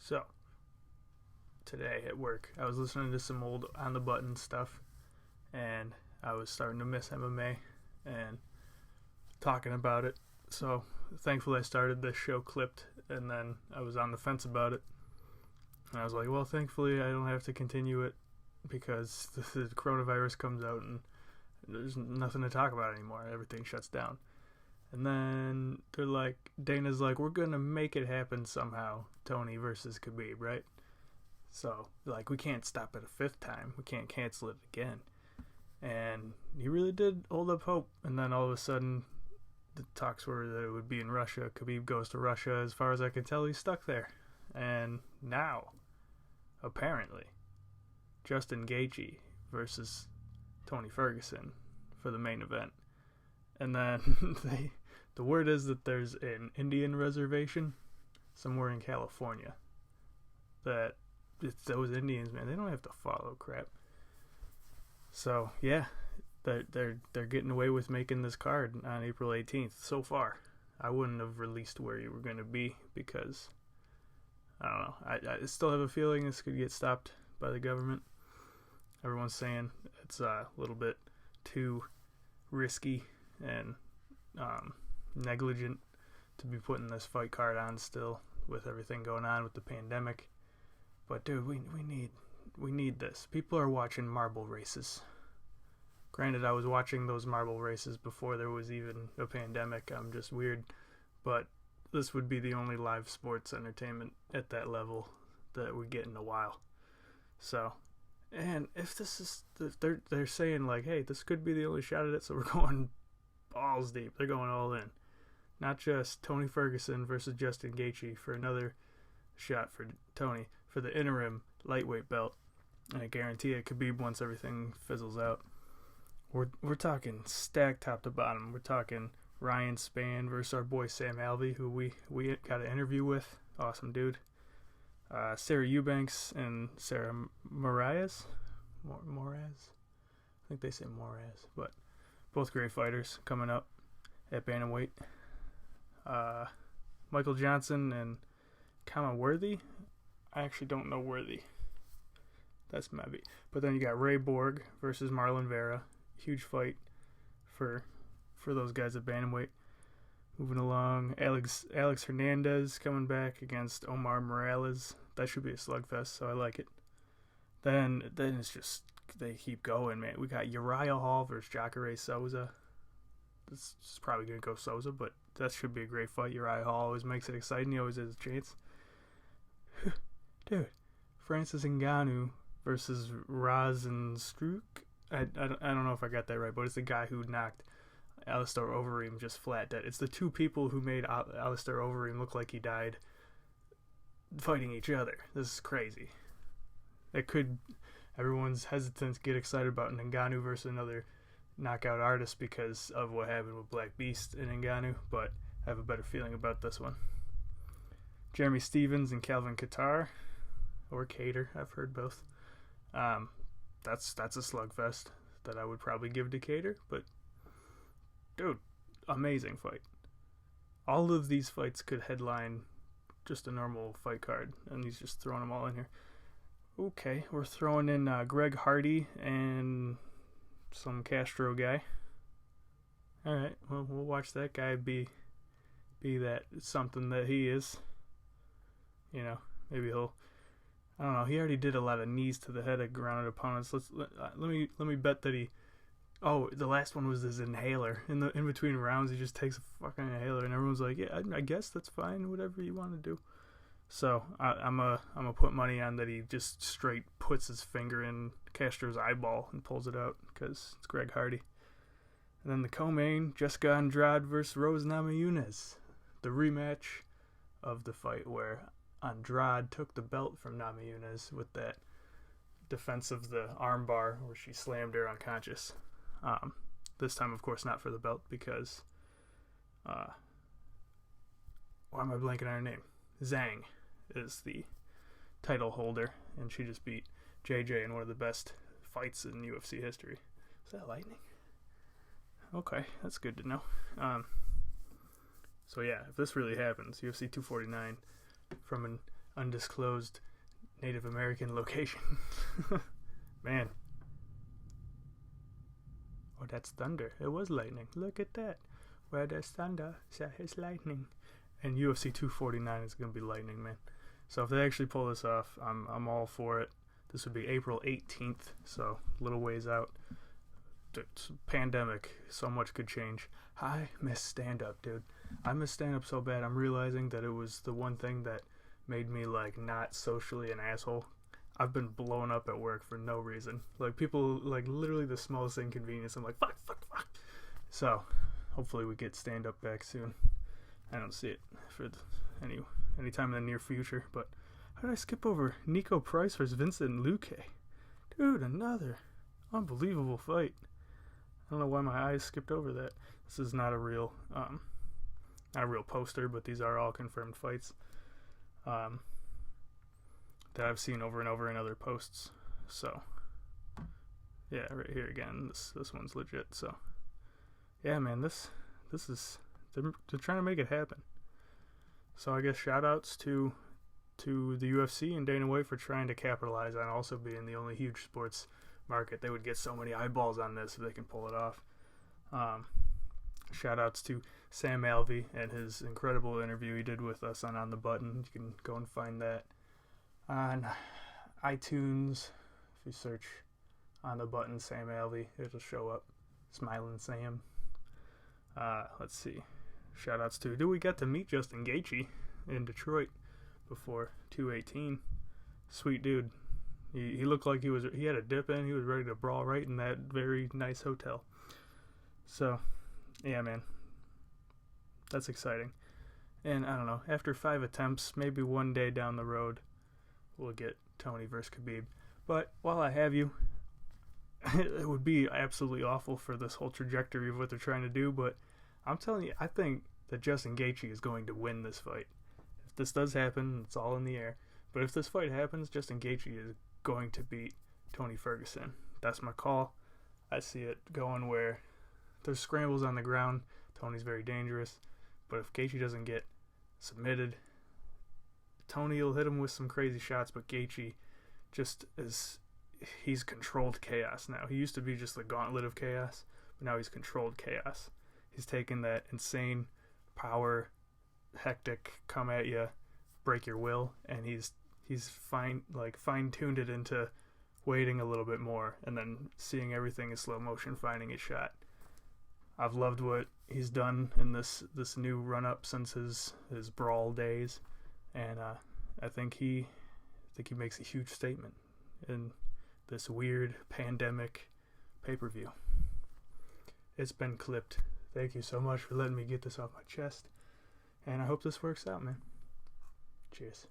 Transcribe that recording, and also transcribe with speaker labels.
Speaker 1: So, today at work, I was listening to some old On the Button stuff, and I was starting to miss MMA and talking about it. So, thankfully, I started this show clipped, and then I was on the fence about it. And I was like, well, thankfully, I don't have to continue it because the coronavirus comes out and there's nothing to talk about anymore. Everything shuts down. And then they're like, Dana's like, we're going to make it happen somehow. Tony versus Khabib, right? So, like, we can't stop it a fifth time. We can't cancel it again. And he really did hold up hope. And then all of a sudden, the talks were that it would be in Russia. Khabib goes to Russia. As far as I can tell, he's stuck there. And now, apparently, Justin Gaethje versus Tony Ferguson for the main event. And then the word is that there's an Indian reservation somewhere in California. That it's those Indians, man, they don't have to follow crap. So yeah, they're getting away with making this card on April 18th so far. I wouldn't have released where you were going to be because I don't know. I still have a feeling this could get stopped by the government. Everyone's saying it's a little bit too risky and negligent to be putting this fight card on still with everything going on with the pandemic. But dude, we need this. People are watching marble races. Granted, I was watching those marble races before there was even a pandemic. I'm just weird, but this would be the only live sports entertainment at that level that we get in a while. So, and if this is, they're saying like, hey, this could be the only shot at it, so we're going balls deep. They're going all in. Not just Tony Ferguson versus Justin Gaethje for another shot for Tony for the interim lightweight belt, and I guarantee it, Khabib once everything fizzles out. We're talking stacked top to bottom. We're talking Ryan Spann versus our boy Sam Alvey, who we got an interview with. Awesome dude. Sarah Eubanks and Sarah Moraes. Moraes? I think they say Moraes, but both great fighters coming up at bantamweight. Michael Johnson and Kama Worthy. I actually don't know Worthy. That's maybe. But then you got Ray Borg versus Marlon Vera. Huge fight for those guys at bantamweight. Moving along, Alex Hernandez coming back against Omar Morales. That should be a slugfest, so I like it. Then it's just, they keep going, man. We got Uriah Hall versus Jacare Souza. This is probably going to go Souza, but that should be a great fight. Uriah Hall always makes it exciting. He always has a chance. Dude, Francis Ngannou versus Rozenstruik. I don't know if I got that right, but it's the guy who knocked Alistair Overeem just flat dead. It's the two people who made Alistair Overeem look like he died fighting each other. This is crazy. Everyone's hesitant to get excited about Ngannou versus another knockout artist because of what happened with Black Beast and Ngannou, but I have a better feeling about this one. Jeremy Stevens and Calvin Kattar, or Cater, I've heard both. That's a slugfest that I would probably give to Cater, but dude, amazing fight. All of these fights could headline just a normal fight card, and he's just throwing them all in here. Okay, we're throwing in Greg Hardy and some Castro guy. Alright, well, we'll watch that guy be that something that he is. You know, maybe he'll, I don't know, he already did a lot of knees to the head of grounded opponents. Let me bet that he, the last one was his inhaler. In between rounds, he just takes a fucking inhaler, and everyone's like, yeah, I guess that's fine, whatever you want to do. So I'm a put money on that he just straight puts his finger in Castro's eyeball and pulls it out because it's Greg Hardy. And then the co-main, Jessica Andrade versus Rose Namajunas, the rematch of the fight where Andrade took the belt from Namajunas with that defense of the armbar where she slammed her unconscious. This time, of course, not for the belt because why am I blanking on her name? Zhang is the title holder, and she just beat JJ in one of the best fights in UFC history. Is that lightning? Okay, that's good to know. So yeah, if this really happens, UFC 249 from undisclosed Native American location. Man. Oh, that's thunder. It was lightning. Look at that. Where there's thunder, there is lightning. And UFC 249 is going to be lightning, man. So if they actually pull this off, I'm all for it. This would be April 18th, so a little ways out. It's a pandemic, so much could change. I miss stand-up, dude. I miss stand-up so bad. I'm realizing that it was the one thing that made me, like, not socially an asshole. I've been blown up at work for no reason. Like, people, like, literally the smallest inconvenience, I'm like, fuck. So, hopefully we get stand-up back soon. I don't see it for any time in the near future, but how did I skip over Nico Price versus Vincent Luque? Dude, another unbelievable fight. I don't know why my eyes skipped over that. This is not a real poster, but these are all confirmed fights that I've seen over and over in other posts. So, yeah, right here again. This one's legit. So, yeah, man, this is they're trying to make it happen. So I guess shout outs to the UFC and Dana White for trying to capitalize on also being the only huge sports market. They would get so many eyeballs on this if they can pull it off. Shout outs to Sam Alvey and his incredible interview he did with us on the Button. You can go and find that on iTunes. If you search On the Button Sam Alvey, it'll show up. Smiling Sam. Let's see. Shout outs to, we got to meet Justin Gaethje in Detroit before 218. Sweet dude. He looked like he had a dip in. He was ready to brawl right in that very nice hotel. So, yeah, man. That's exciting. And I don't know, after 5 attempts, maybe one day down the road, we'll get Tony versus Khabib. But while I have you, it would be absolutely awful for this whole trajectory of what they're trying to do, but I'm telling you, I think that Justin Gaethje is going to win this fight. If this does happen, it's all in the air. But if this fight happens, Justin Gaethje is going to beat Tony Ferguson. That's my call. I see it going where there's scrambles on the ground. Tony's very dangerous. But if Gaethje doesn't get submitted, Tony will hit him with some crazy shots, but Gaethje he's controlled chaos now. He used to be just the gauntlet of chaos, but now he's controlled chaos. He's taken that insane power, hectic, come at you, break your will, and he's fine-tuned it into waiting a little bit more and then seeing everything in slow motion, finding his shot. I've loved what he's done in this new run-up since his brawl days, and I think he makes a huge statement in this weird pandemic pay-per-view. It's been clipped. Thank you so much for letting me get this off my chest. And I hope this works out, man. Cheers.